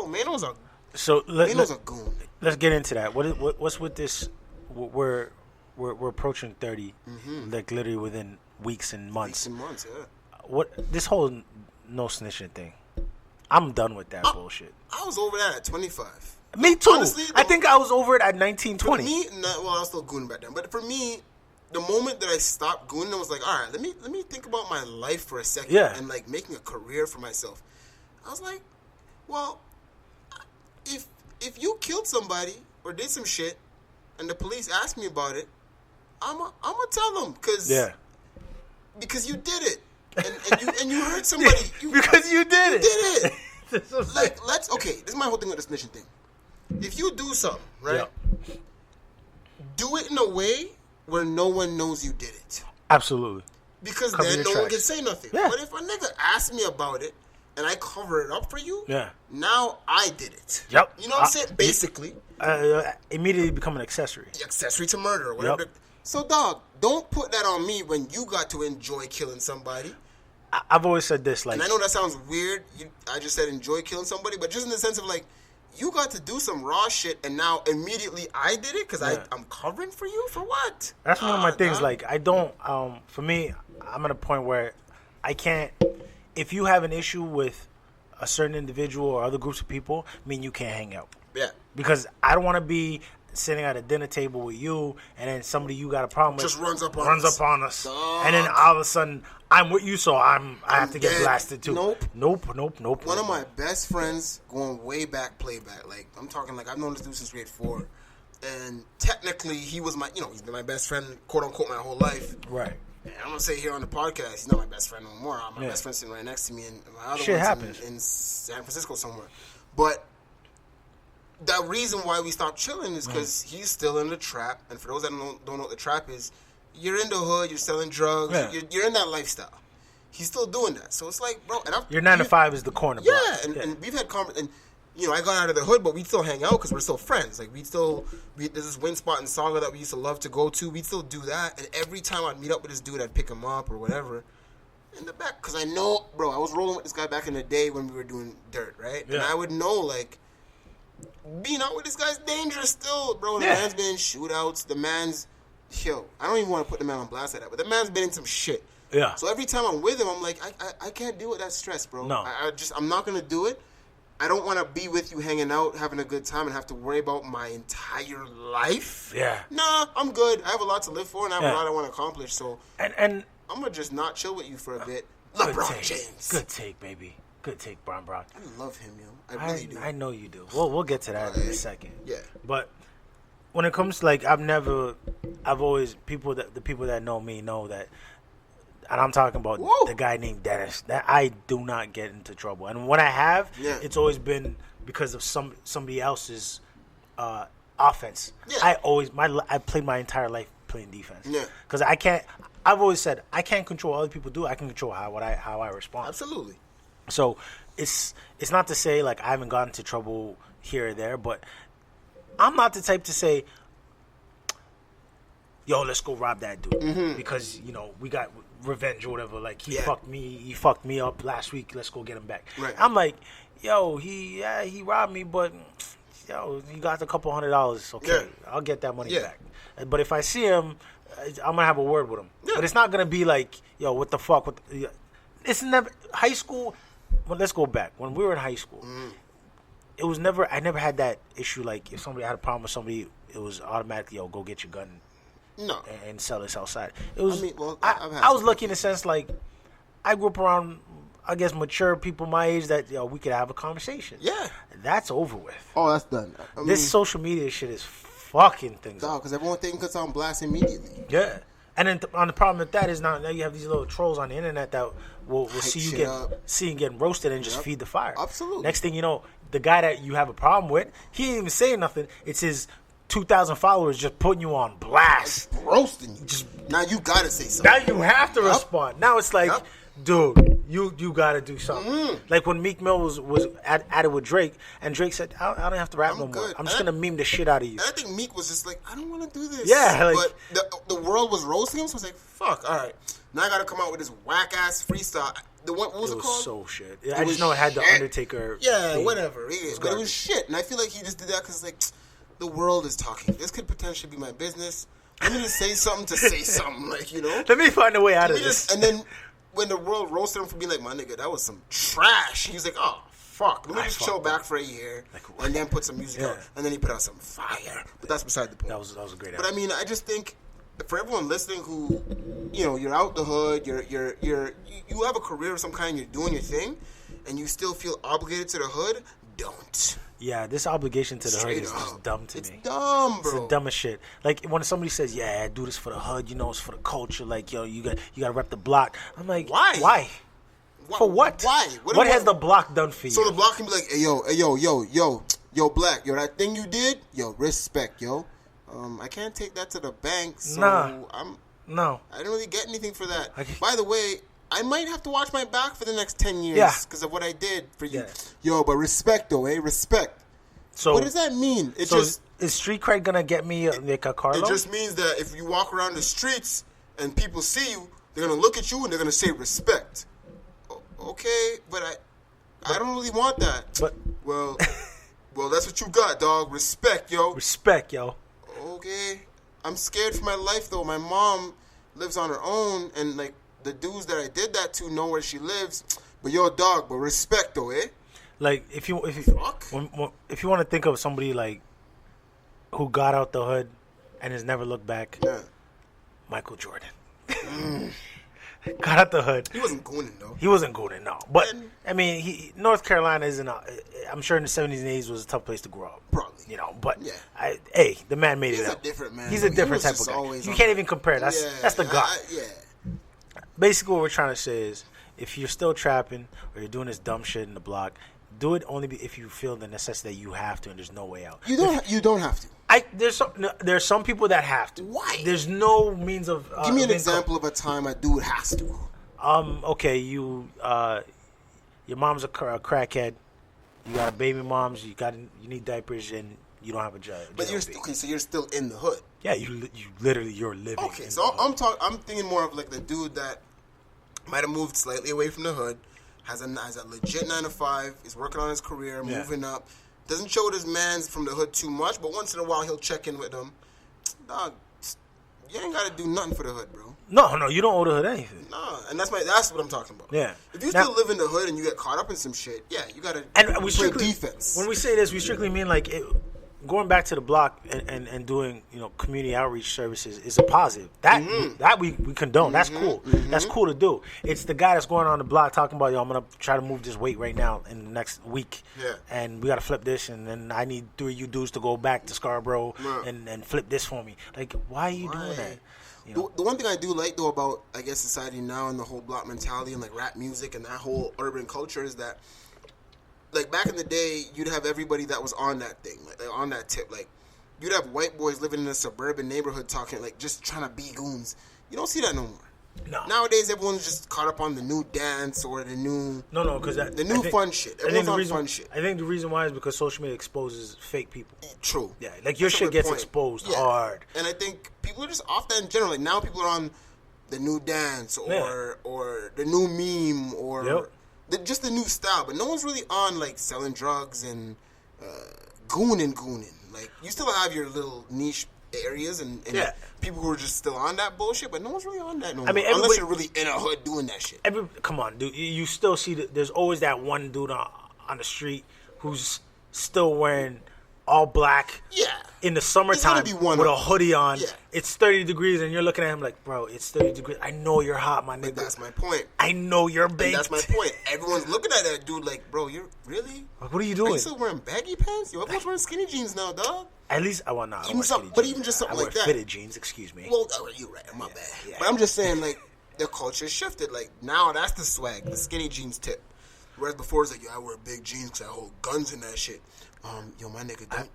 Mano's a goon. Let's get into that. What's with this? We're approaching 30, like literally within weeks and months. Yeah. What this whole no snitching thing? I'm done with that bullshit. I was over that at 25. Me too. Honestly, I think I was over it at 19, 20. For me, I was still gooning back then. But for me, the moment that I stopped gooning, I was like, all right, let me think about my life for a second and like making a career for myself. I was like, well, if you killed somebody or did some shit, and the police ask me about it, I'm gonna tell them because you did it. And you hurt somebody. Because you did it. Like, this is my whole thing with the snitching thing. If you do something, right? Yeah. Do it in a way where no one knows you did it. Absolutely. Because then no one can say nothing. Yeah. But if a nigga asks me about it and I cover it up for you, now I did it. Yep. You know what I'm saying? Basically. Immediately become an accessory. Accessory to murder or whatever. Yep. So, dog, don't put that on me when you got to enjoy killing somebody. I've always said this, like... And I know that sounds weird. I just said enjoy killing somebody, but just in the sense of, like, you got to do some raw shit, and now immediately I did it because I'm covering for you? For what? That's one of my things. Like, I don't... for me, I'm at a point where I can't... If you have an issue with a certain individual or other groups of people, you can't hang out. Yeah. Because I don't want to be sitting at a dinner table with you, and then somebody you got a problem with just runs up on us. And then all of a sudden I'm with you, so I have to get blasted too. Nope. One of my best friends, going way back, playback. Like, I'm talking like I've known this dude since grade 4, and technically he was my, he's been my best friend, quote unquote, my whole life. Right. And I'm gonna say here on the podcast, he's not my best friend no more. My best friend sitting right next to me, and my other one's in San Francisco somewhere. But the reason why we stopped chilling is because he's still in the trap. And for those that don't know what the trap is, you're in the hood, you're selling drugs, you're in that lifestyle. He's still doing that. So it's like, bro. And your 9 to 5 is the corner block. Yeah, and we've had conversations. And, I got out of the hood, but we still hang out because we're still friends. Like, there's this wind spot in Saga that we used to love to go to. We'd still do that. And every time I'd meet up with this dude, I'd pick him up or whatever in the back. Because I know, bro, I was rolling with this guy back in the day when we were doing dirt, right? Yeah. And I would know, like, being out with this guy's dangerous still, bro. The man's been in shootouts. The man's, I don't even want to put the man on blast like that, but the man's been in some shit. Yeah. So every time I'm with him, I'm like, I can't deal with that stress, bro. No. I'm not going to do it. I don't want to be with you hanging out, having a good time, and have to worry about my entire life. Yeah. Nah, I'm good. I have a lot to live for, and I have a lot I want to accomplish, so and I'm going to just not chill with you for a bit. LeBron James. Good take, baby. Good take, Bron. I love him, yo. I really do. I know you do. We'll get to that in a second. Yeah. But when it comes to, like, the people that know me know that, and I'm talking about the guy named Dennis, that I do not get into trouble. And when I have, it's always been because of somebody else's offense. Yeah. I played my entire life playing defense. Yeah. Because I've always said, I can't control what other people do. I can control how I respond. Absolutely. So it's not to say, like, I haven't gotten into trouble here or there, but I'm not the type to say, yo, let's go rob that dude because we got revenge or whatever. Like, he fucked me up last week. Let's go get him back. Right. I'm like, yo, he robbed me, but yo, you got a couple $100. Okay, I'll get that money back. But if I see him, I'm gonna have a word with him. Yeah. But it's not gonna be like, yo, what the fuck? It's never high school. Well, let's go back when we were in high school. It was never. I never had that issue. Like, if somebody had a problem with somebody, it was automatically, yo, go get your gun. No. And sell this outside. It was. I was lucky in the sense, like, I grew up around, I guess, mature people my age that we could have a conversation. Yeah. That's over with. Oh, that's done. This social media shit is fucking things. No, because everyone thinks it's on blast immediately. Yeah. And then on the problem with that is now you have these little trolls on the internet that will see you getting roasted and just feed the fire. Absolutely. Next thing you know, the guy that you have a problem with, he ain't even saying nothing. It's his 2,000 followers just putting you on blast. Roasting you. Now you got to say something. Now you have to respond. Now it's like, dude, you got to do something. Like when Meek Mill was at it with Drake, and Drake said, I don't have to rap no more. I'm just going to meme the shit out of you. And I think Meek was just like, I don't want to do this. Yeah. But the world was roasting him, so I was like, fuck, all right. Now I got to come out with this whack-ass freestyle. what was it called? So shit. I just know it had the Undertaker. Yeah, thing. whatever. But it was shit, and I feel like he just did that because like the world is talking. This could potentially be my business. Let me just say something to say something, like, you know. Let me find a way out of this. And then when the world roasted him for being like, my nigga, that was some trash. He was like, oh fuck, let me just chill back for a year and then put some music out. And then he put out some fire. But that's beside the point. That was a great album. But I mean, I just think for everyone listening who, you know, you're out the hood, you have a career of some kind, you're doing your thing, and you still feel obligated to the hood, don't. Yeah, this obligation to the hood is just dumb to me. It's dumb, bro. It's the dumbest shit. Like when somebody says, "Yeah, I do this for the hood," you know, it's for the culture. Like, yo, you got to rep the block. I'm like, why? For what? Why? What has the block done for you? So the block can be like, hey, yo, Black, yo, that thing you did, yo, respect, yo. I can't take that to the bank, so I didn't really get anything for that. By the way, I might have to watch my back for the next 10 years because of what I did for you. Yeah. Yo, but respect though, respect. So what does that mean? Is street cred gonna get me like a car loan? It just means that if you walk around the streets and people see you, they're gonna look at you and they're gonna say respect. Okay, but I don't really want that. But well, that's what you got, dog. Respect, yo. Respect, yo. Okay, I'm scared for my life though. My mom lives on her own, and like the dudes that I did that to know where she lives. But yo, dog, but respect though, eh? Like if you want to think of somebody like who got out the hood and has never looked back, Michael Jordan. Got out the hood. He wasn't gooning though. He wasn't gooning, no. But I mean, North Carolina isn't. I'm sure in the 70s and 80s was a tough place to grow up. Probably, you know. But the man made it out. He's a different man. He's a different type of guy. You can't even compare. That's the guy. Basically, what we're trying to say is, if you're still trapping or you're doing this dumb shit in the block, do it only if you feel the necessity that you have to, and there's no way out. You don't have to. There's some people that have to. Why? There's no means of. Give me an example of a time a dude has to. Okay, your mom's a crackhead. You got a baby moms. You need diapers, and you don't have a job. But you're so you're still in the hood. Yeah, you're living. Okay, so I'm thinking more of like the dude that might have moved slightly away from the hood, has a legit 9 to 5, is working on his career, moving up. Doesn't show his mans from the hood too much, but once in a while he'll check in with them. Dog, you ain't gotta do nothing for the hood, bro. No, you don't owe the hood anything. Nah, and that's what I'm talking about. Yeah. If you still live in the hood and you get caught up in some shit, you gotta play defense. When we say this, we strictly mean like going back to the block and doing community outreach services is a positive. That we condone. That's cool. That's cool to do. It's the guy that's going on the block talking about, yo, I'm gonna try to move this weight right now in the next week. Yeah. And we gotta flip this, and then I need 3 of you dudes to go back to Scarborough and flip this for me. Like, why are you doing that? The one thing I do like though about I guess society now and the whole block mentality and like rap music and that whole urban culture is that, like, back in the day, you'd have everybody that was on that thing, like on that tip. Like, you'd have white boys living in a suburban neighborhood talking, like, just trying to be goons. You don't see that no more. No. Nowadays, everyone's just caught up on the new dance or the new... because fun shit. Everyone's on fun shit. I think the reason why is because social media exposes fake people. True. Yeah, like, your shit gets exposed hard. And I think people are just off that in general. Like, now people are on the new dance or the new meme or... Just the new style, but no one's really on like selling drugs and gooning. Like, you still have your little niche areas and people who are just still on that bullshit, but no one's really on that no more. Unless you're really in a hood doing that shit. Come on, dude. You still see that there's always that one dude on the street who's still wearing all black. Yeah. In the summertime with a hoodie on. Yeah. It's 30 degrees and you're looking at him like, bro, it's 30 degrees. I know you're hot, my nigga. But that's my point. I know you're baked. And that's my point. Everyone's looking at that dude like, bro, you're really? Like, what are you doing? Are you still wearing baggy pants? Yo, everyone's wearing skinny jeans now, dog. At least I want not. But even just something like that. Fitted jeans, excuse me. Well, you're right. My bad. Yeah. But I'm just saying, like, the culture shifted. Like, now that's the swag, the skinny jeans tip. Whereas before it's like, yo, I wear big jeans because I hold guns in that shit. Yo, my nigga,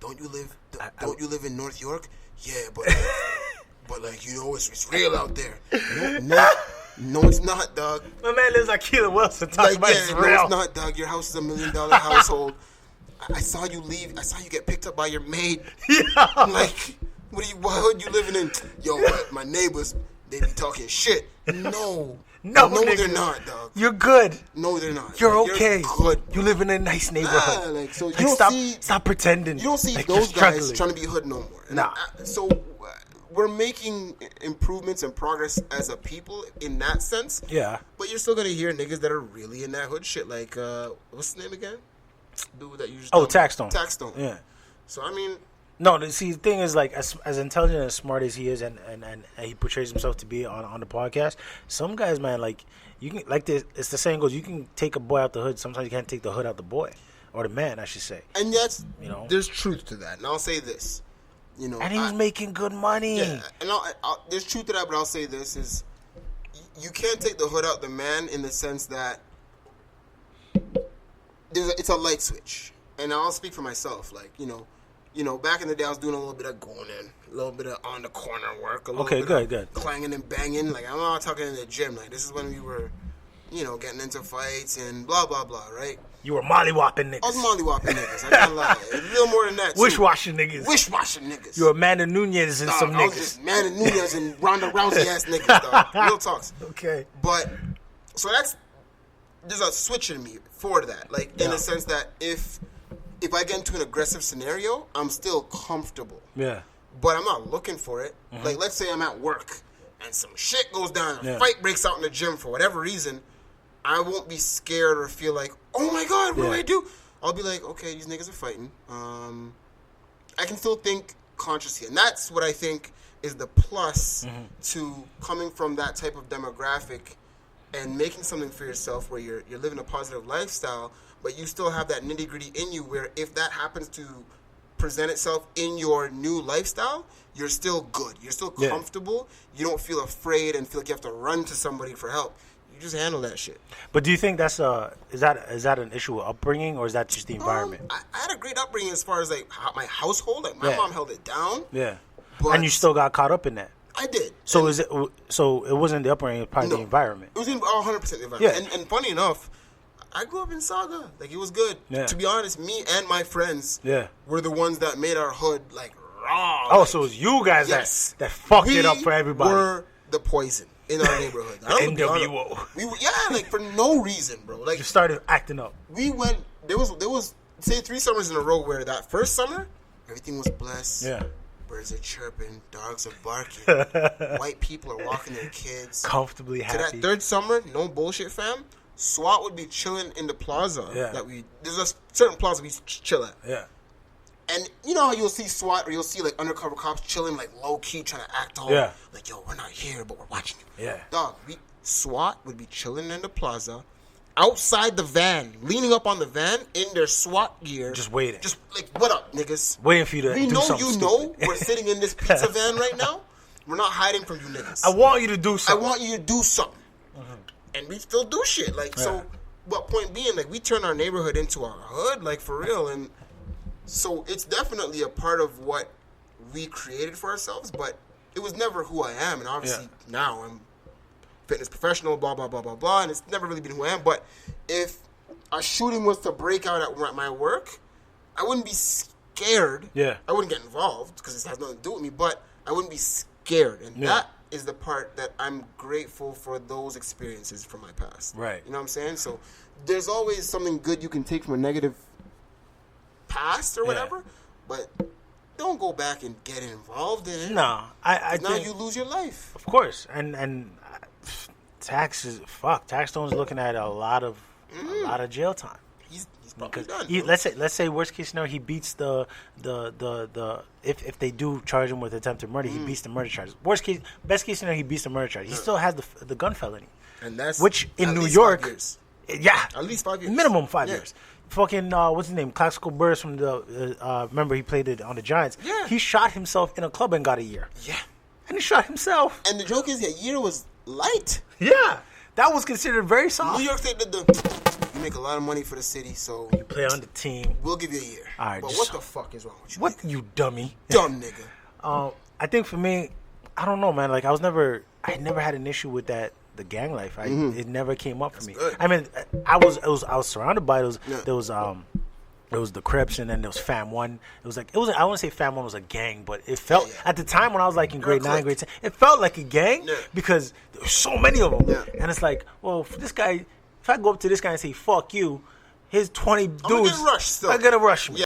don't you live in North York? Yeah, but like you know it's real out there. No, it's not, dog. My man lives like Keelan Wilson talking about it's real. No, it's not, dog. Your house is $1 million household. I saw you leave. I saw you get picked up by your maid. Yeah. Like, what hood you living in? Yo, my neighbors, they be talking shit. No, they're not, dog. You're good. No, they're not. You're okay. You're good. You live in a nice neighborhood. Like, so you like, don't stop pretending. You don't see like those guys trying to be hood no more. And nah. So we're making improvements and progress as a people in that sense. Yeah. But you're still gonna hear niggas that are really in that hood shit. Like, what's his name again? Dude that you just Taxstone. Yeah. So I mean. No, see, the thing is, like, as intelligent and as smart as he is, and he portrays himself to be on the podcast, some guys, man, like, you can, like, it's the saying goes, you can take a boy out the hood, sometimes you can't take the hood out the boy, or the man, I should say. And that's, there's truth to that. And I'll say this, And he was making good money. Yeah, and there's truth to that, but I'll say this, is you can't take the hood out the man in the sense that it's a light switch. And I'll speak for myself, like, back in the day, I was doing a little bit of going in, a little bit of on the corner work, a little bit of clanging and banging. Like, I'm not talking in the gym. Like, this is when we were, getting into fights and blah, blah, blah, right? You were mollywopping niggas. I was mollywopping niggas. I can't lie. A little more than that, too. Wishwashing niggas. You were Amanda Nunez and some niggas. I was just Amanda Nunez and Ronda Rousey-ass niggas, dog. Real talks. Okay. But, so there's a switch in me for that. Like, in the sense that if I get into an aggressive scenario, I'm still comfortable. Yeah. But I'm not looking for it. Mm-hmm. Like, let's say I'm at work and some shit goes down, a fight breaks out in the gym for whatever reason, I won't be scared or feel like, oh my God, what do I do? I'll be like, okay, these niggas are fighting. I can still think consciously. And that's what I think is the plus to coming from that type of demographic and making something for yourself where you're living a positive lifestyle, but you still have that nitty-gritty in you where if that happens to present itself in your new lifestyle, you're still good. You're still comfortable. You don't feel afraid and feel like you have to run to somebody for help. You just handle that shit. But do you think that's is that an issue with upbringing, or is that just the environment? I had a great upbringing as far as like my household. Like my mom held it down. Yeah. And you still got caught up in that. I did. So So it wasn't the upbringing, it was probably the environment. It was 100% the environment. Yeah. And funny enough, I grew up in Saga. Like, it was good. Yeah. To be honest, me and my friends were the ones that made our hood, like, raw. Oh, like, so it was you guys that fucked it up for everybody. We were the poison in our neighborhood. NWO. Like, for no reason, bro. Like, just started acting up. We went, there was, say, 3 summers in a row where that first summer, everything was blessed. Yeah. Birds are chirping, dogs are barking, white people are walking their kids. Comfortably happy. To that third summer, no bullshit, fam. SWAT would be chilling in the plaza. Yeah. There's a certain plaza we chill at. Yeah. And you know how you'll see SWAT or you'll see like undercover cops chilling like low key trying to act all like, yo, we're not here but we're watching you. Yeah. Dog, SWAT would be chilling in the plaza, outside the van, leaning up on the van in their SWAT gear. Just waiting. Just like, what up, niggas? Waiting for you to do something stupid. We're sitting in this pizza van right now. We're not hiding from you niggas. I want you to do something. Mm-hmm. And we still do shit. Like, so, but point being, like, we turn our neighborhood into our hood, like, for real. And so it's definitely a part of what we created for ourselves, but it was never who I am. And obviously now I'm fitness professional, blah, blah, blah, blah, blah. And it's never really been who I am. But if a shooting was to break out at my work, I wouldn't be scared. Yeah. I wouldn't get involved because it has nothing to do with me, but I wouldn't be scared. And that is the part that I'm grateful for, those experiences from my past. Right. You know what I'm saying? So there's always something good you can take from a negative past or whatever, but don't go back and get involved in it. No, I now you lose your life. Of course, and taxes. Taxstone's looking at a lot of jail time. He's probably done. Let's say worst case scenario, he beats the if they do charge him with attempted murder, he beats the murder charges. Best case scenario, he beats the murder charge. He still has the gun felony, and that's which in New York, 5 years. At least 5 years, minimum 5 years. Fucking what's his name? Classical Burst from the remember he played it on the Giants. Yeah, he shot himself in a club and got a year. Yeah, and he shot himself. And the joke is that year was light. Yeah, that was considered very soft. New York State did you make a lot of money for the city, so you play on the team. We'll give you a year. All right, but what the fuck is wrong with you? What nigga? You dummy? Dumb nigga. I think for me, I don't know, man. Like I never had an issue with that. The gang life, it never came up for me. Good. I mean, I was surrounded by those. There was There was the Crips, and then there was Fam One. It was like I wouldn't say Fam One was a gang, but it felt at the time when I was like in grade 9, grade 10, it felt like a gang because there were so many of them. Yeah. And it's like, well, if I go up to this guy and say "fuck you," his 20 dudes, I'm gonna get rushed. I gotta rush me. Yeah.